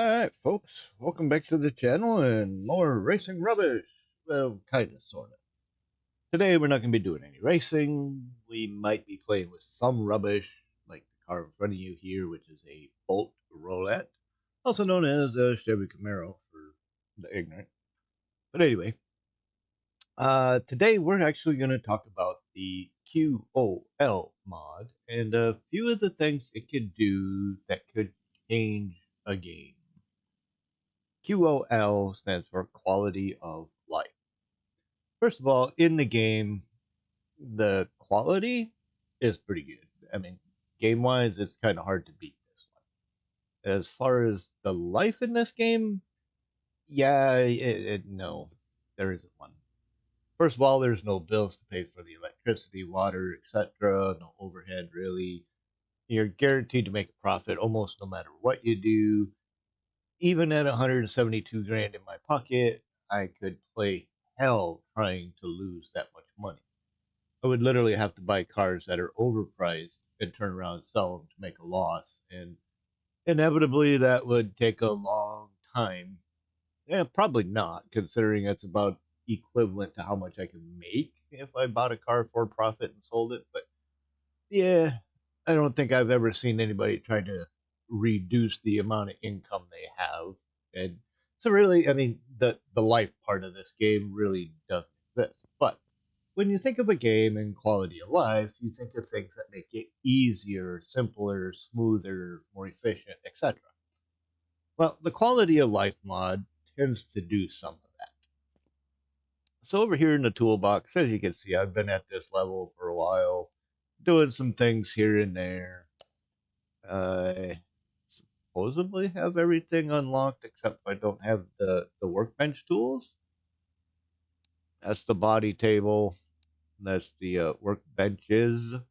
Alright, folks, welcome back to the channel and more racing rubbish. Well, kinda, sorta. Today we're not going to be doing any racing. We might be playing with some rubbish, like the car in front of you here, which is a Bolt Roulette, also known as a Chevy Camaro for the ignorant. But anyway, today we're actually going to talk about the QoL mod and a few of the things it could do that could change a game. QoL stands for quality of life. First of all, in the game, the quality is pretty good. I mean, game wise, it's kind of hard to beat this one. As far as the life in this game, yeah, no, there isn't one. First of all, there's no bills to pay for the electricity, water, etc. No overhead, really. You're guaranteed to make a profit almost no matter what you do. Even at 172 grand in my pocket, I could play hell trying to lose that much money. I would literally have to buy cars that are overpriced and turn around and sell them to make a loss. And inevitably, that would take a long time. Yeah, probably not, considering it's about equivalent to how much I can make if I bought a car for profit and sold it. But yeah, I don't think I've ever seen anybody try to reduce the amount of income they have. And so really, I mean, the life part of this game really doesn't exist. But when you think of a game and quality of life, you think of things that make it easier, simpler, smoother, more efficient, etc. Well, the quality of life mod tends to do some of that. So over here in the toolbox, as you can see, I've been at this level for a while, doing some things here and there. I supposedly have everything unlocked except I don't have the workbench tools. That's the body table. That's the workbenches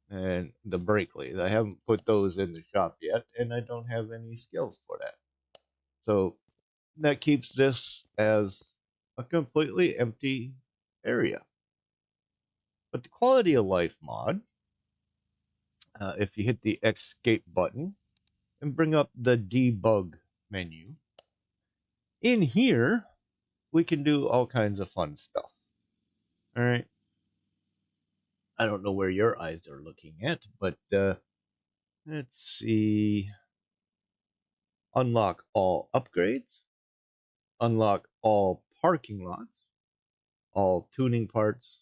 and the brake lathe. I haven't put those in the shop yet, and I don't have any skills for that. So that keeps this as a completely empty area. But the quality of life mod, if you hit the escape button and bring up the debug menu, in here we can do all kinds of fun stuff. All right. I don't know where your eyes are looking at, but let's see. Unlock all upgrades, unlock all parking lots, all tuning parts,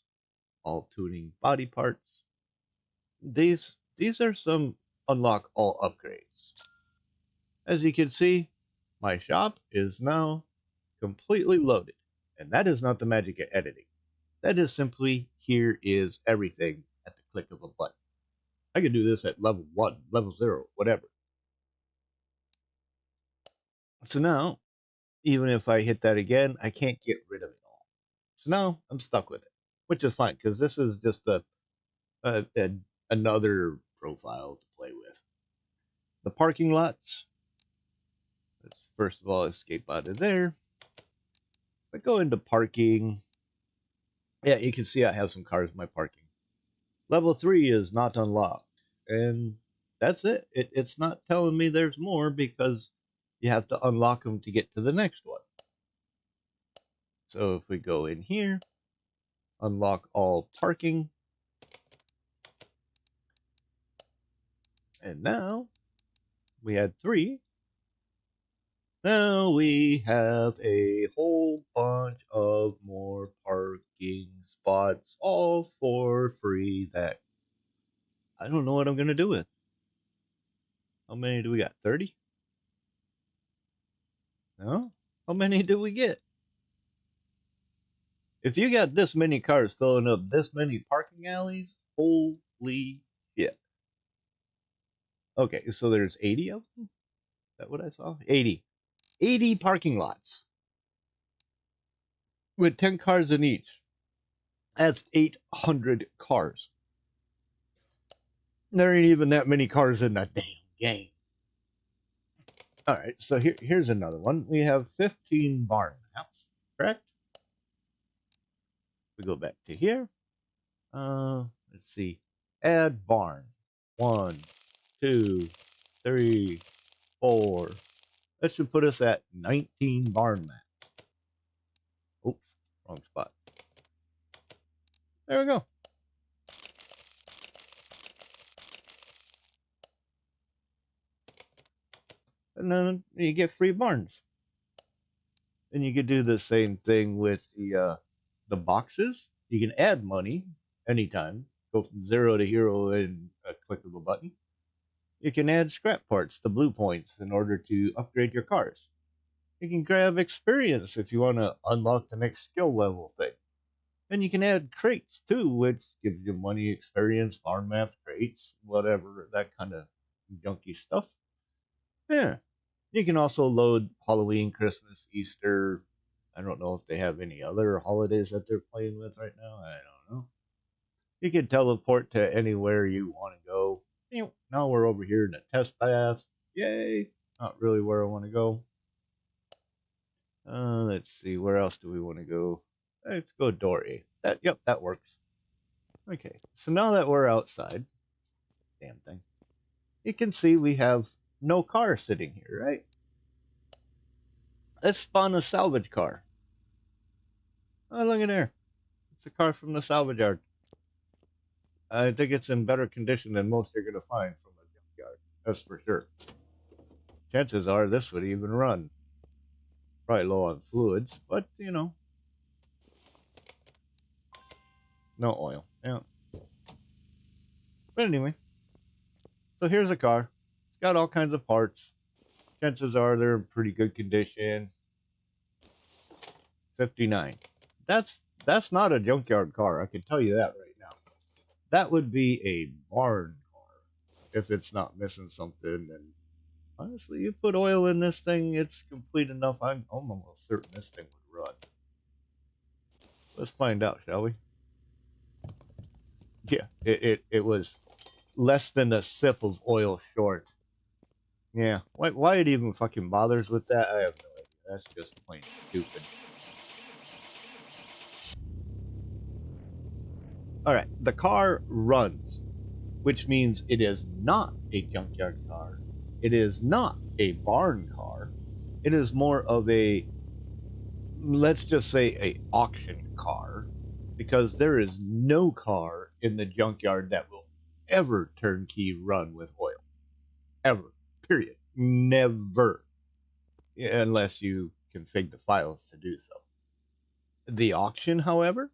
all tuning body parts. These are some unlock all upgrades. As you can see, my shop is now completely loaded. And that is not the magic of editing. That is simply, here is everything at the click of a button. I can do this at level 1, level 0, whatever. So now, even if I hit that again, I can't get rid of it all. So now I'm stuck with it, which is fine, because this is just a another profile to play with. The parking lots, let's first of all escape out of there. If I go into parking, yeah, you can see I have some cars in my parking. Level 3 is not unlocked, and that's it. It's not telling me there's more because you have to unlock them to get to the next one. So if we go in here, unlock all parking, and now we had 3. Now we have a whole bunch of more parking spots, all for free, that I don't know what I'm going to do with. How many do we got? 30? No? How many do we get? If you got this many cars filling up this many parking alleys, holy shit. Okay, so there's 80 of them? Is that what I saw? 80. 80 parking lots with 10 cars in each. That's 800 cars. There ain't even that many cars in that damn game. All right, so here's another one. We have 15 barn maps, correct? We go back to here. Let's see. Add barn. 1, 2, 3, 4, That should put us at 19 barn maps. Oops, wrong spot. There we go. And then you get free barns. And you could do the same thing with the boxes. You can add money anytime. Go from 0 to hero in a click of a button. You can add scrap parts, the blue points, in order to upgrade your cars. You can grab experience if you want to unlock the next skill level thing. And you can add crates too, which gives you money, experience, farm maps, crates, whatever, that kind of junky stuff. Yeah. You can also load Halloween, Christmas, Easter. I don't know if they have any other holidays that they're playing with right now. I don't know. You can teleport to anywhere you want to go. Now we're over here in the test path. Yay! Not really where I want to go. Let's see. Where else do we want to go? Let's go Dory. Yep, that works. Okay. So now that we're outside, damn thing, you can see we have no car sitting here, right? Let's spawn a salvage car. Oh, look at there. It's a car from the salvage yard. I think it's in better condition than most you're going to find from a junkyard. That's for sure. Chances are this would even run. Probably low on fluids, but you know. No oil. Yeah. But anyway. So here's a car. It's got all kinds of parts. Chances are they're in pretty good condition. 59. That's not a junkyard car. I can tell you that right now. That would be a barn car if it's not missing something. And honestly, you put oil in this thing, it's complete enough. I'm almost certain this thing would run. Let's find out, shall we? Yeah, it was less than a sip of oil short. Yeah, why it even fucking bothers with that, I have no idea. That's just plain stupid. Alright, the car runs, which means it is not a junkyard car. It is not a barn car. It is more of a, let's just say, a auction car, because there is no car in the junkyard that will ever turnkey run with oil. Ever. Period. Never. Unless you config the files to do so. The auction, however,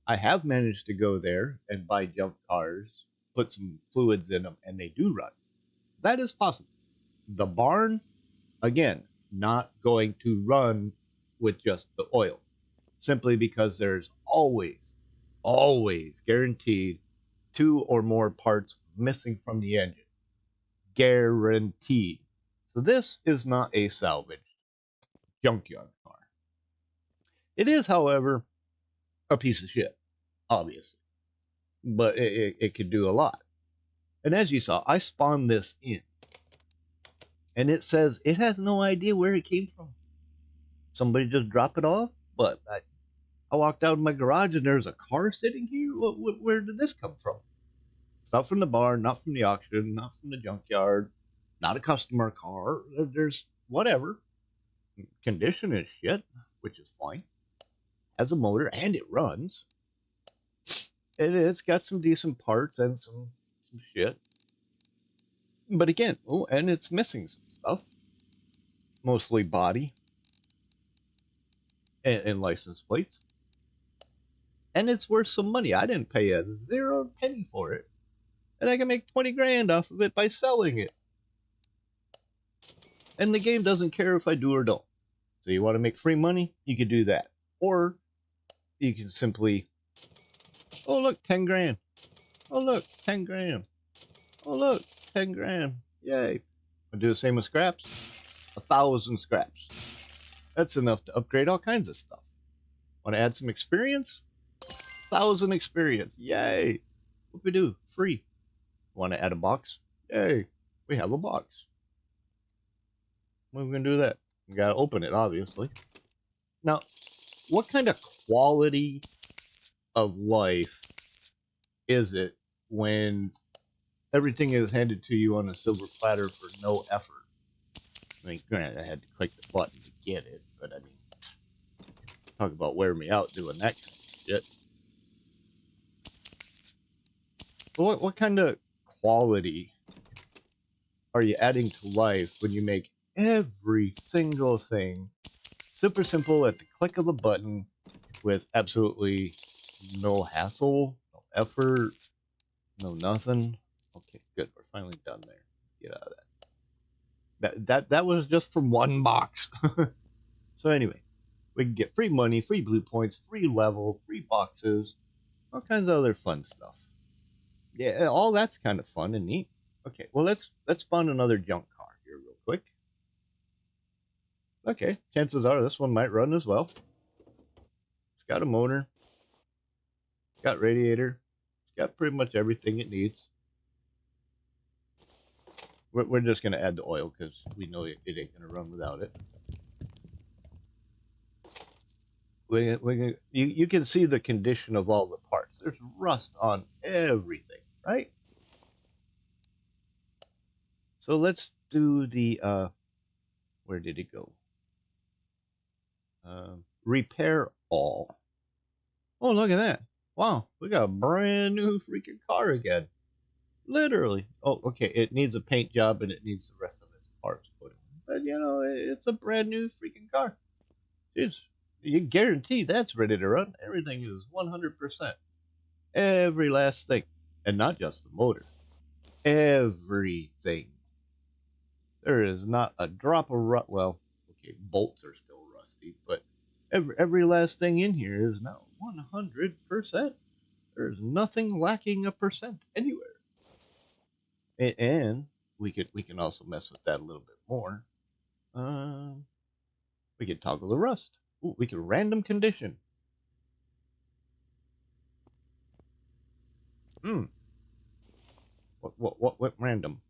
I have managed to go there and buy junk cars, put some fluids in them, and they do run. That is possible. The barn, again, not going to run with just the oil, simply because there's always guaranteed 2 or more parts missing from the engine. Guaranteed. So this is not a salvaged junkyard car. It is, however, a piece of shit, obviously. But it could do a lot. And as you saw, I spawned this in. And it says it has no idea where it came from. Somebody just dropped it off? But I walked out of my garage and there's a car sitting here? Where did this come from? It's not from the barn, not from the auction, not from the junkyard, not a customer car. There's whatever. Condition is shit, which is fine. Has a motor and it runs. And it's got some decent parts and some shit. But again, oh, and it's missing some stuff. Mostly body and license plates. And it's worth some money. I didn't pay a 0 penny for it. And I can make 20 grand off of it by selling it. And the game doesn't care if I do or don't. So you want to make free money? You can do that. Or you can simply, oh look, 10 grand. Oh look, 10 grand. Oh look, 10 grand. Yay. I'll do the same with scraps. 1,000 scraps. That's enough to upgrade all kinds of stuff. Want to add some experience? 1,000 experience. Yay. What we do? Free. Want to add a box? Yay. We have a box. We're going to do that. We got to open it, obviously. Now, what kind of quality of life is it when everything is handed to you on a silver platter for no effort? I mean, granted, I had to click the button to get it, but I mean, talk about wearing me out doing that kind of shit. But what kind of quality are you adding to life when you make every single thing super simple at the click of the button with absolutely no hassle, no effort, no nothing? Okay, good. We're finally done there. Get out of that. That was just from one box. So anyway, we can get free money, free blue points, free level, free boxes, all kinds of other fun stuff. Yeah, all that's kind of fun and neat. Okay, well let's spawn another junk car here real quick. Okay, chances are this one might run as well. It's got a motor, it's got radiator, it's got pretty much everything it needs. We're just gonna add the oil because we know it ain't gonna run without it. You can see the condition of all the parts. There's rust on everything, right? So let's do the where did it go? Repair all. Oh, look at that! Wow, we got a brand new freaking car again. Literally. Oh, okay. It needs a paint job and it needs the rest of its parts put in. But you know, it's a brand new freaking car. It's you guarantee that's ready to run. Everything is 100%. Every last thing, and not just the motor. Everything. There is not a drop of rust. Well, okay, bolts are still rusty, but every last thing in here is now 100%. There's nothing lacking a percent anywhere. And we can also mess with that a little bit more. Um, we can toggle the rust. Ooh, we can random condition. Hmm. What random?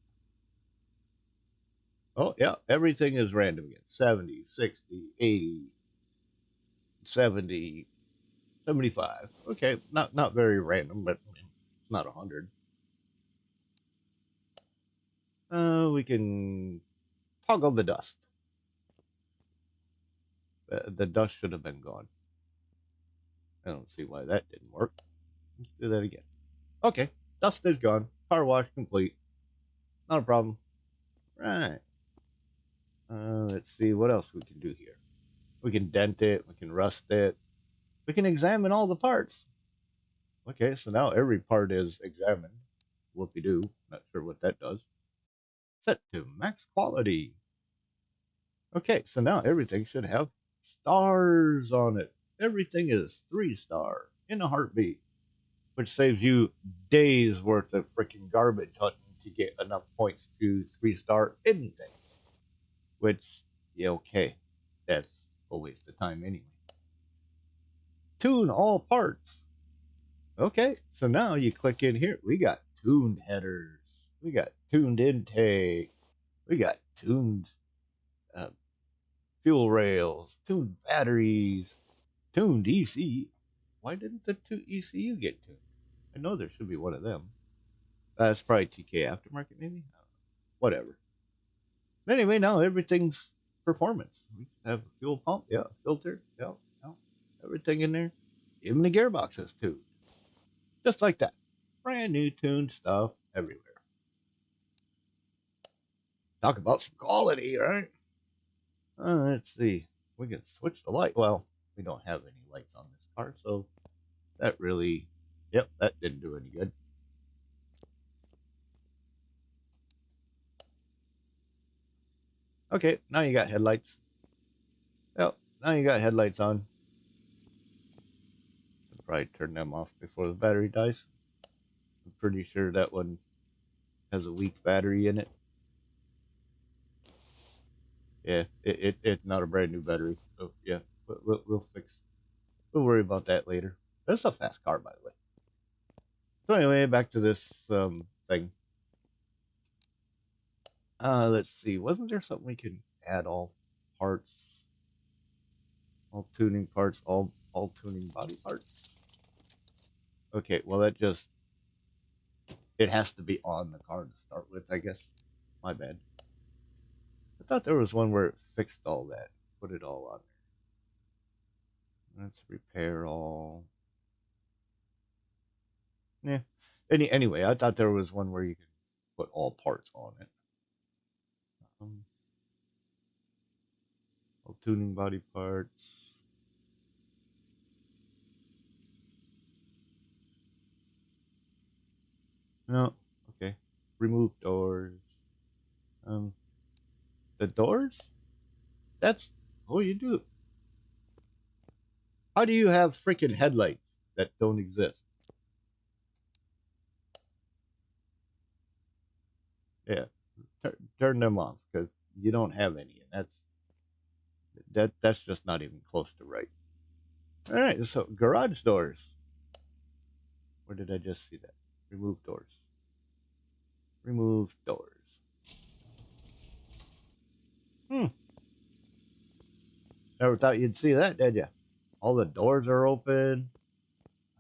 Oh yeah, everything is random again. 70, 60, 80, 70, 75. Okay, not very random, but I mean, it's not 100. We can toggle the dust. The dust should have been gone. I don't see why that didn't work. Let's do that again. Okay, dust is gone. Car wash complete. Not a problem. Right. Let's see what else we can do here. We can dent it. We can rust it. We can examine all the parts. Okay, so now every part is examined. Whoopie-doo. Not sure what that does. Set to max quality. Okay, so now everything should have stars on it. Everything is 3-star in a heartbeat, which saves you days worth of freaking garbage hunting to get enough points to 3-star anything. Which, yeah, okay, that's a waste of time anyway. Tune all parts. Okay, so now you click in here. We got tuned headers. We got tuned intake. We got tuned uh, fuel rails, tuned batteries, tuned ECU. Why didn't the ECU get tuned? I know there should be one of them. That's probably TK aftermarket, maybe. Whatever. But anyway, now everything's performance. We have a fuel pump, yeah, a filter, yeah, yeah, everything in there. Even the gearbox is tuned, just like that. Brand new tuned stuff everywhere. Talk about some quality, right? Let's see. We can switch the light. Well, we don't have any lights on this car, so that really, yep, that didn't do any good. Okay, now you got headlights. Yep, now you got headlights on. I'll probably turn them off before the battery dies. I'm pretty sure that one has a weak battery in it. Yeah, it's not a brand new battery. So yeah, we'll fix. We'll worry about that later. That's a fast car, by the way. So anyway, back to this thing. Let's see. Wasn't there something we could add all parts, all tuning parts, all tuning body parts? Okay, well that just it has to be on the car to start with, I guess. My bad. I thought there was one where it fixed all that, put it all on there. Let's repair all. Yeah. Anyway, I thought there was one where you could put all parts on it. Um, all tuning body parts. No. Okay. Remove doors. Um, the doors? That's oh, you do. How do you have freaking headlights that don't exist? Yeah, turn them off because you don't have any, and that's just not even close to right. All right, so garage doors. Where did I just see that? Remove doors. Remove doors. Hmm. Never thought you'd see that, did you? All the doors are open.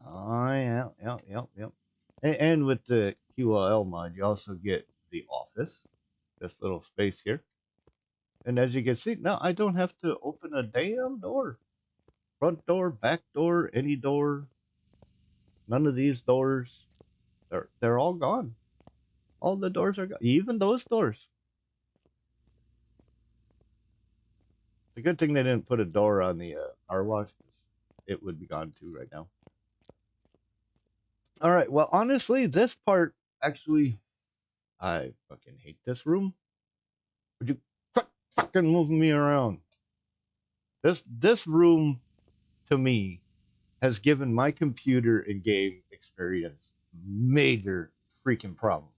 Oh yeah, yep, yep, yep. And with the QoL mod, you also get the office, this little space here. And as you can see, now I don't have to open a damn door. Front door, back door, any door. None of these doors. They're all gone. All the doors are gone. Even those doors. It's a good thing they didn't put a door on the car wash. It would be gone too right now. All right. Well, honestly, this part actually, I fucking hate this room. Would you quit fucking moving me around? This room to me has given my computer and game experience major freaking problems.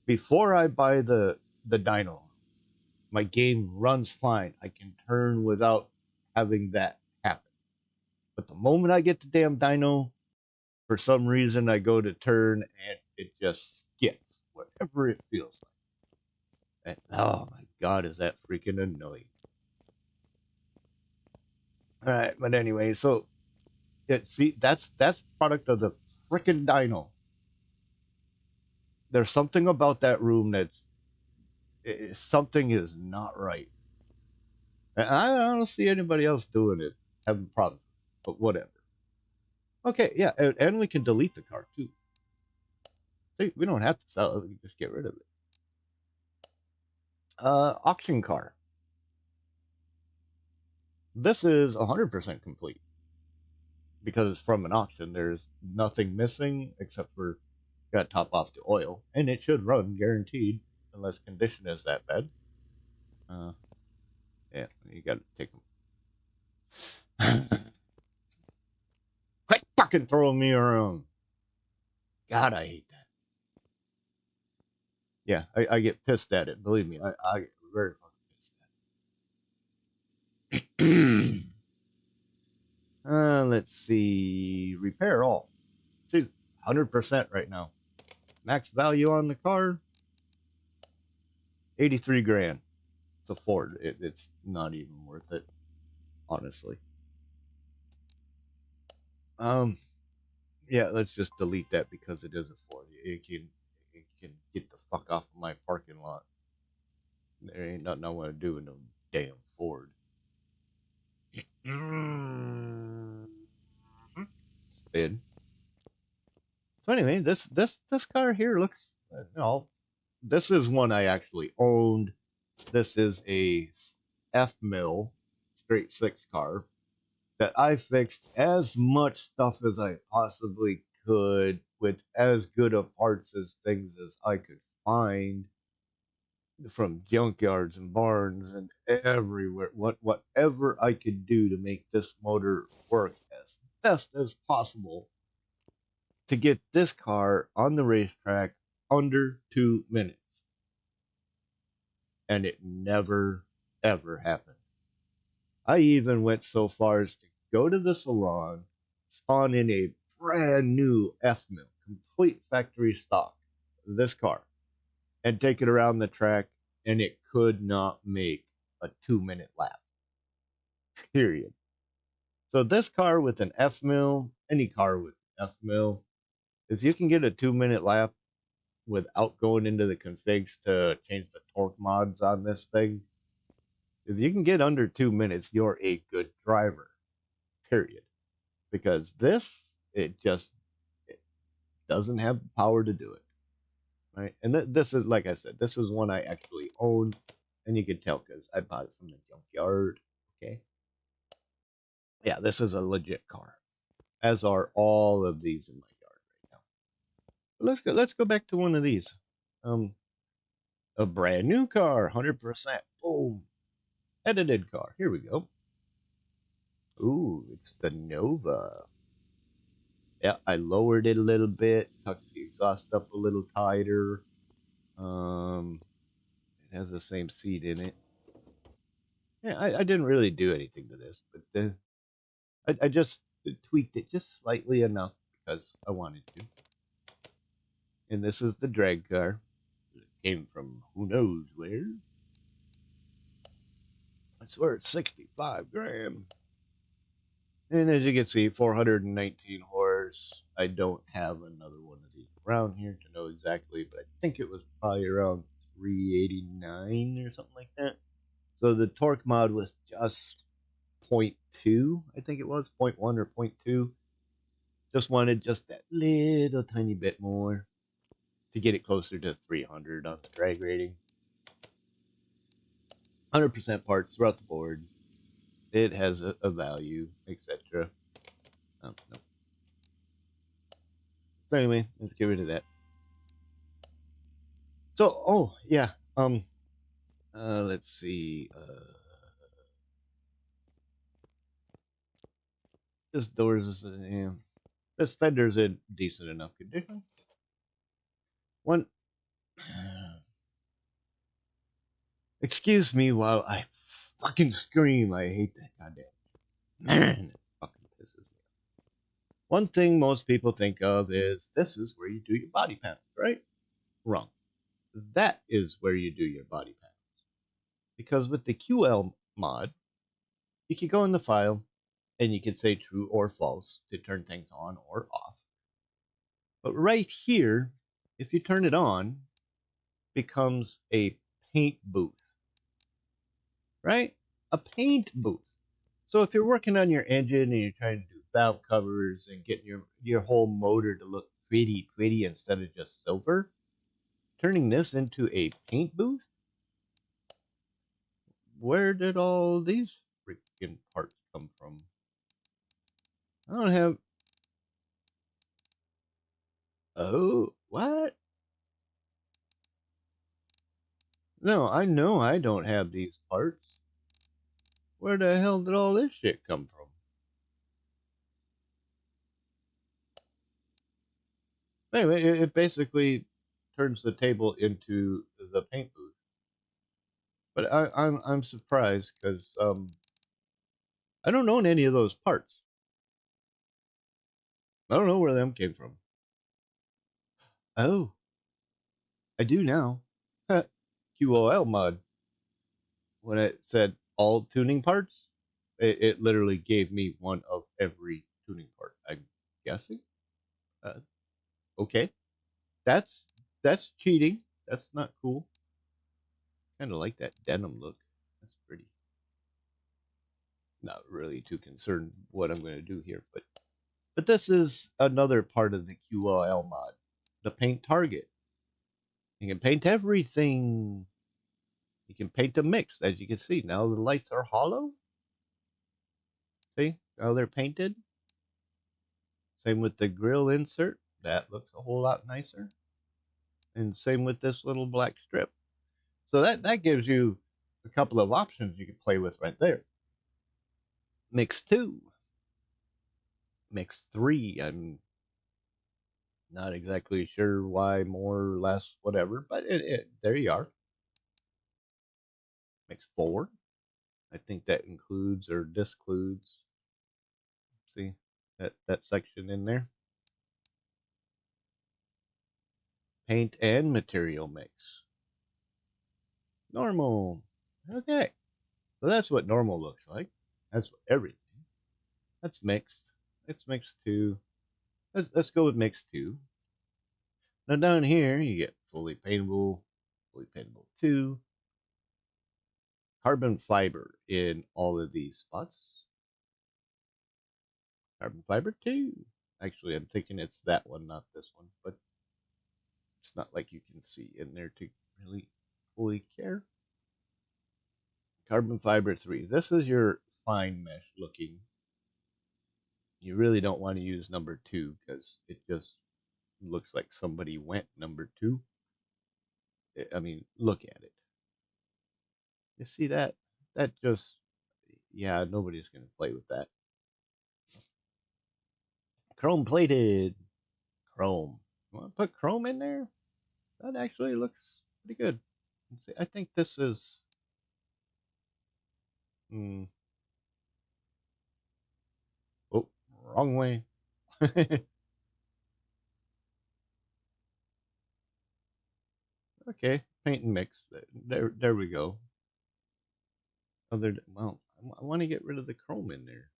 Before I buy the dyno, my game runs fine. I can turn without having that happen. But the moment I get the damn dyno, for some reason I go to turn and it just skips whatever it feels like. And, oh my god, is that freaking annoying. All right, but anyway, so see that's product of the freaking dyno. There's something about that room that's something is not right. And I don't see anybody else doing it having problems, but whatever. Okay, yeah, and we can delete the car too. See, we don't have to sell it; we can just get rid of it. Auction car. This is 100% complete because it's from an auction. There's nothing missing except for got to top off the oil, and it should run guaranteed unless condition is that bad. Uh, yeah, you got to take them. Quit fucking throwing me around. God, I hate that. Yeah, I get pissed at it. Believe me, I get very fucking pissed at it. Let's see. Repair all. See, 100% right now. Max value on the car, 83 grand. It's a Ford. It's not even worth it, honestly. Um, yeah, let's just delete that because it is a Ford. It can get the fuck off of my parking lot. There ain't nothing I want to do with no damn Ford. Mm-hmm. Spin. So anyway, this car here looks, this is one I actually owned. This is a F mill straight six car that I fixed as much stuff as I possibly could with as good of parts as things as I could find from junkyards and barns and everywhere. Whatever I could do to make this motor work as best as possible to get this car on the racetrack under 2 minutes. And it never, ever happened. I even went so far as to go to the salon, spawn in a brand new F mill, complete factory stock, this car, and take it around the track, and it could not make a 2 minute lap. Period. So this car with an F mill, any car with F mill, if you can get a 2 minute lap, without going into the configs to change the torque mods on this thing. If you can get under 2 minutes, you're a good driver, period. Because this, it doesn't have the power to do it, right? And this is, like I said, this is one I actually own, and you can tell because I bought it from the junkyard. Okay, yeah, this is a legit car, as are all of these in my yard right now. But let's go back to one of these. A brand new car, 100%. Boom, edited car. Here we go. Ooh, it's the Nova. Yeah, I lowered it a little bit, tucked the exhaust up a little tighter. It has the same seat in it. Yeah, I didn't really do anything to this, but I just tweaked it just slightly enough because I wanted to. And this is the drag car. It came from who knows where. I swear it's 65 grams. And as you can see, 419 horse. I don't have another one of these around here to know exactly, but I think it was probably around 389 or something like that. So the torque mod was just 0.2, I think it was 0.1 or 0.2. Just wanted just that little tiny bit more to get it closer to 300 on the drag rating. 100% parts throughout the board. It has a value, etc. No. So anyway, let's get rid of that. So, oh yeah, let's see. This doors is this fender's in decent enough condition. One, excuse me while I fucking scream. I hate that goddamn man. It fucking pisses me off. One thing most people think of is this is where you do your body panels, right? Wrong. That is where you do your body panels. Because with the QoL mod, you can go in the file and you can say true or false to turn things on or off. But right here, if you turn it on, becomes a paint booth, right? A paint booth. So if you're working on your engine and you're trying to do valve covers and get your whole motor to look pretty instead of just silver, turning this into a paint booth, where did all these freaking parts come from? I don't have. Oh, what? No, I know I don't have these parts. Where the hell did all this shit come from? Anyway, it basically turns the table into the paint booth. But I'm surprised because I don't own any of those parts. I don't know where them came from. Oh, I do now. QoL mod. When it said all tuning parts, it literally gave me one of every tuning part. I'm guessing. Uh, okay, that's that's cheating. That's not cool. Kind of like that denim look. That's pretty. Not really too concerned what I'm going to do here, but this is another part of the QoL mod, the paint target. You can paint everything. You can paint a mix, as you can see. Now the lights are hollow. See, now they're painted. Same with the grill insert. That looks a whole lot nicer. And same with this little black strip. So that gives you a couple of options you can play with right there. Mix 2. Mix 3. I'm not exactly sure why more or less, whatever. But there you are. Mix 4. I think that includes or discludes. See that section in there. Paint and material mix. Normal. Okay. So that's what normal looks like. That's what everything. That's mixed. It's mixed 2. Let's go with mixed 2. Now down here you get fully paintable 2, carbon fiber in all of these spots. Carbon fiber 2. Actually, I'm thinking it's that one, not this one, but it's not like you can see in there to really fully care. Carbon fiber 3. This is your fine mesh looking. You really don't want to use number 2 because it just looks like somebody went number 2. I mean, look at it. You see that? That just, yeah, nobody's going to play with that. Chrome plated. Chrome. You want to put chrome in there? That actually looks pretty good. Let's see, I think this is. Hmm, oh, wrong way. Okay, paint and mix. There we go. Well, I want to get rid of the chrome in there.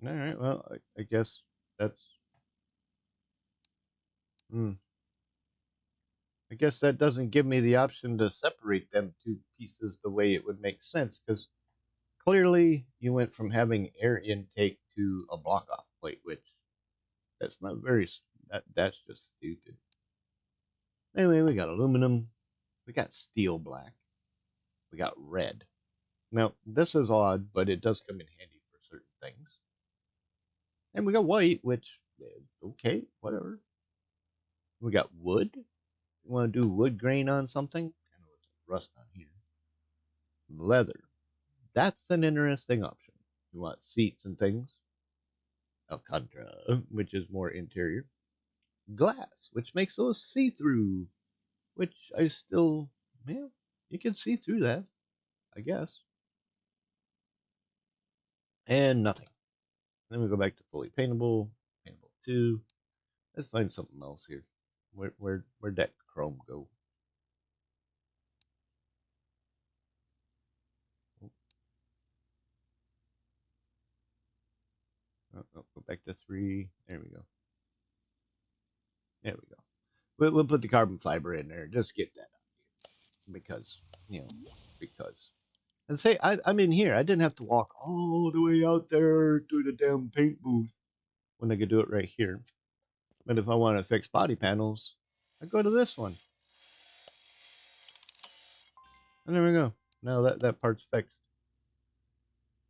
All right. Well, I guess that's. Hmm, I guess that doesn't give me the option to separate them two pieces the way it would make sense because clearly you went from having air intake to a block off plate, which that's not very. That's just stupid. Anyway, we got aluminum, we got steel black, we got red. Now this is odd, but it does come in handy for certain things. And we got white, which okay, whatever. We got wood. You want to do wood grain on something? I know it's rust on here. Leather. That's an interesting option. You want seats and things? Alcantara, which is more interior. Glass, which makes those see through, which I still, yeah, you can see through that, I guess. And nothing. Then we go back to fully paintable, paintable 2. Let's find something else here. Where'd that chrome go? Oh, go back to 3. There we go. There we go. We'll put the carbon fiber in there. Just get that because, you know, because. And say, I'm in here. I didn't have to walk all the way out there to the damn paint booth when I could do it right here. But if I want to fix body panels, I go to this one. And there we go. Now that part's fixed.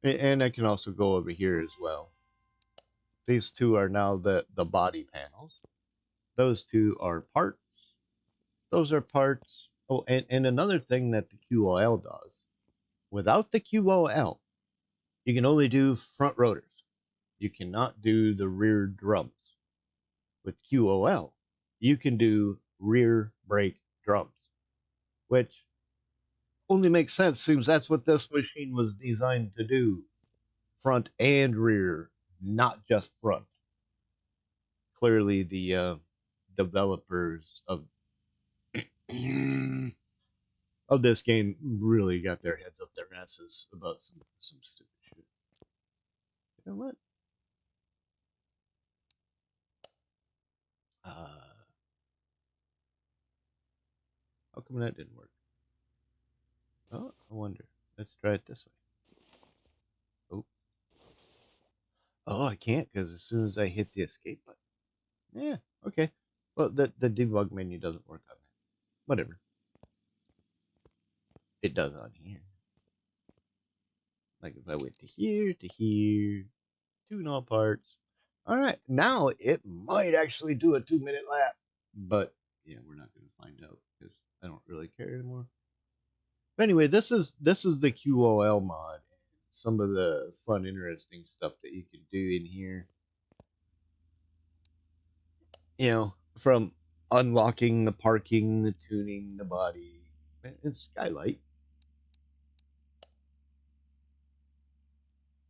And I can also go over here as well. These two are now the body panels. Those two are parts. Those are parts. Oh, and another thing that the QoL does, without the QoL, you can only do front rotors. You cannot do the rear drums. With QoL, you can do rear brake drums, which only makes sense since that's what this machine was designed to do. Front and rear, not just front. Clearly, the developers of this game really got their heads up their asses about some stupid shit. You know what? How come that didn't work? Oh, I wonder. Let's try it this way. Oh, I can't because as soon as I hit the escape button. Yeah, okay. Well, the debug menu doesn't work on that. Whatever. It does on here. Like if I went to here, tune all parts. All right, now it might actually do a 2-minute lap, but yeah, we're not going to find out because I don't really care anymore. But anyway, this is the QoL mod. Some of the fun, interesting stuff that you can do in here. You know, from unlocking the parking, the tuning, the body, and skylight.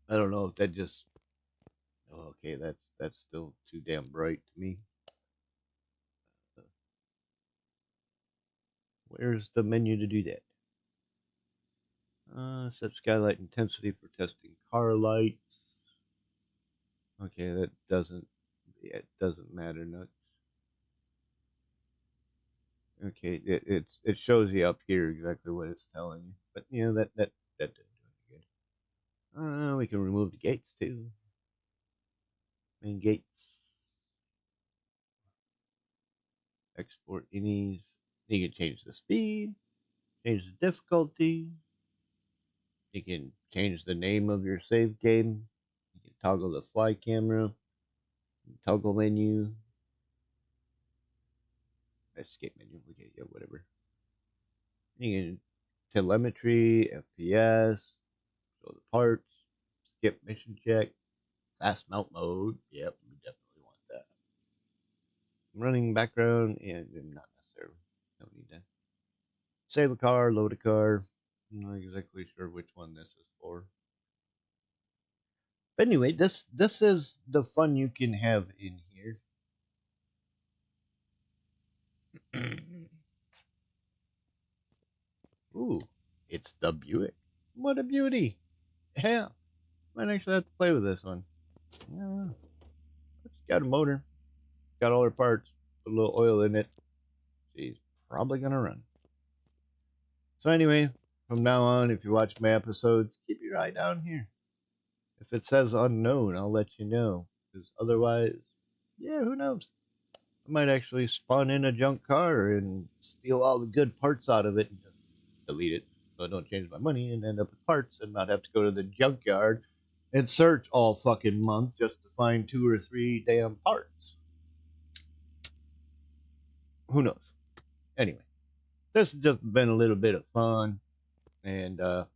I don't know if that just. Oh, okay, that's still too damn bright to me. Where's the menu to do that? Set skylight intensity for testing car lights. Okay, that doesn't. Yeah, it doesn't matter much. Okay, it shows you up here exactly what it's telling you, but you know that didn't do any good. We can remove the gates too. Main gates. Export inis. You can change the speed, change the difficulty. You can change the name of your save game. You can toggle the fly camera, toggle menu, escape menu. Okay, yeah, whatever. You can telemetry, FPS, show the parts, skip mission check, fast mount mode. Yep, we definitely want that. Running background, and not necessarily. Don't need that. Save a car, load a car. I'm not exactly sure which one this is for. But anyway, this is the fun you can have in here. Ooh, it's the Buick. What a beauty! Yeah, might actually have to play with this one. Yeah, it's got a motor, got all her parts, put a little oil in it. She's probably gonna run. So anyway, from now on, if you watch my episodes, keep your eye down here. If it says unknown, I'll let you know. Because otherwise, yeah, who knows? I might actually spawn in a junk car and steal all the good parts out of it and just delete it so I don't change my money and end up with parts and not have to go to the junkyard and search all fucking month just to find 2 or 3 damn parts. Who knows? Anyway, this has just been a little bit of fun and kind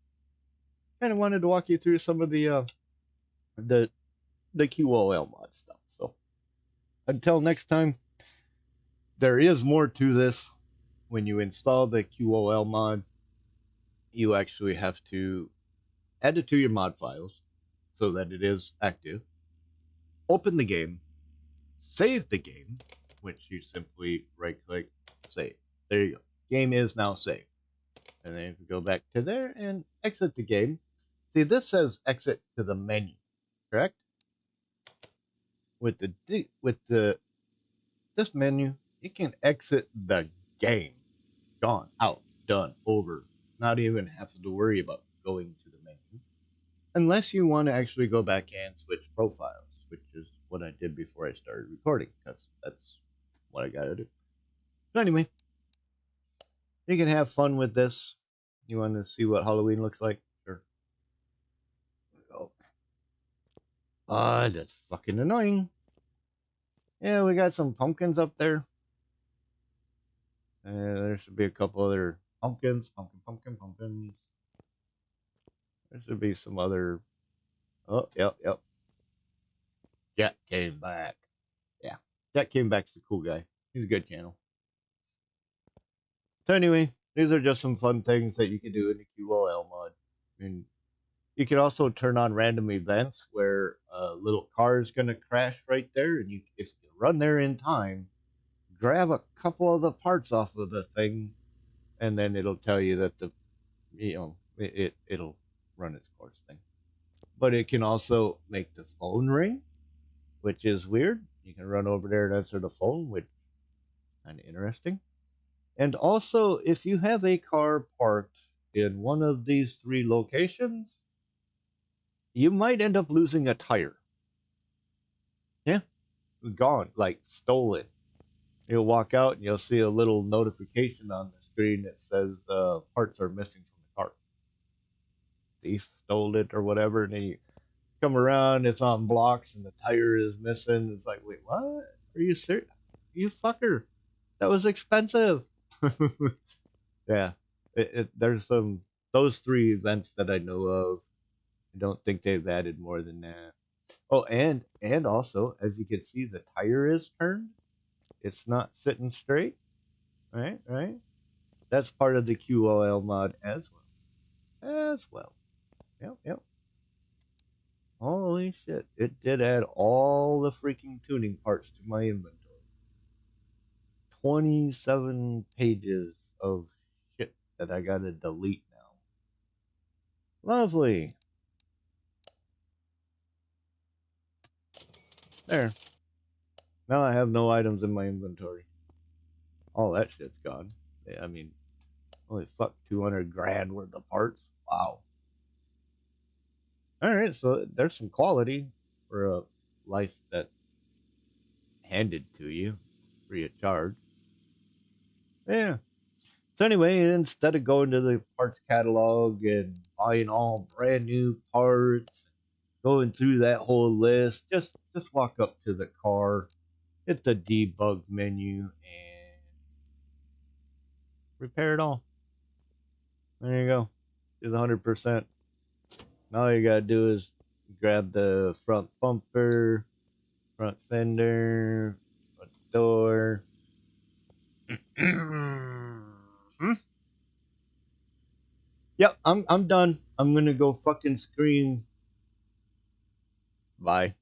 of wanted to walk you through some of the the QoL mod stuff. So until next time, there is more to this. When you install the QoL mod, you actually have to add it to your mod files so that it is active. Open the game, save the game, which you simply right click, save. There you go. Game is now saved. And then if you go back to there and exit the game, see this says exit to the menu, correct? With the this menu, you can exit the game. Gone, out, done, over. Not even have to worry about going to the menu. Unless you want to actually go back and switch profiles, which is what I did before I started recording, because that's what I gotta do. But anyway, you can have fun with this. You want to see what Halloween looks like? Sure. Oh, that's fucking annoying. Yeah, we got some pumpkins up there. There should be a couple other pumpkins. Pumpkins. There should be some other. Oh, yep. Jack came back. Yeah, Jack came back's a cool guy. He's a good channel. So anyway, these are just some fun things that you can do in the QoL mod. And you can also turn on random events where a little car is going to crash right there, and if you run there in time, grab a couple of the parts off of the thing, and then it'll tell you that it'll run its course thing. But it can also make the phone ring, which is weird. You can run over there and answer the phone, which is kind of interesting. And also, if you have a car parked in one of these 3 locations, you might end up losing a tire. Yeah, gone, like stolen. You'll walk out and you'll see a little notification on the screen that says parts are missing from the car. Thief stole it or whatever, and then you come around, it's on blocks, and the tire is missing. It's like, wait, what? Are you serious? You fucker! That was expensive. Yeah, there's those 3 events that I know of. I don't think they've added more than that. Oh, and also, as you can see, the tire is turned. It's not sitting straight. Right. That's part of the QoL mod as well. As well. Yep. Holy shit! It did add all the freaking tuning parts to my inventory. 27 pages of shit that I gotta delete now. Lovely. There. Now I have no items in my inventory. All that shit's gone. Yeah, I mean, holy fuck, 200 grand worth of parts. Wow. All right, so there's some quality for a life that handed to you free of charge. Yeah. So anyway, instead of going to the parts catalog and buying all brand new parts, going through that whole list, just walk up to the car, hit the debug menu, and repair it all. There you go. Do the 100%. Now all you gotta do is grab the front bumper, front fender, front door. Yep, I'm done. I'm gonna go fucking scream. Bye.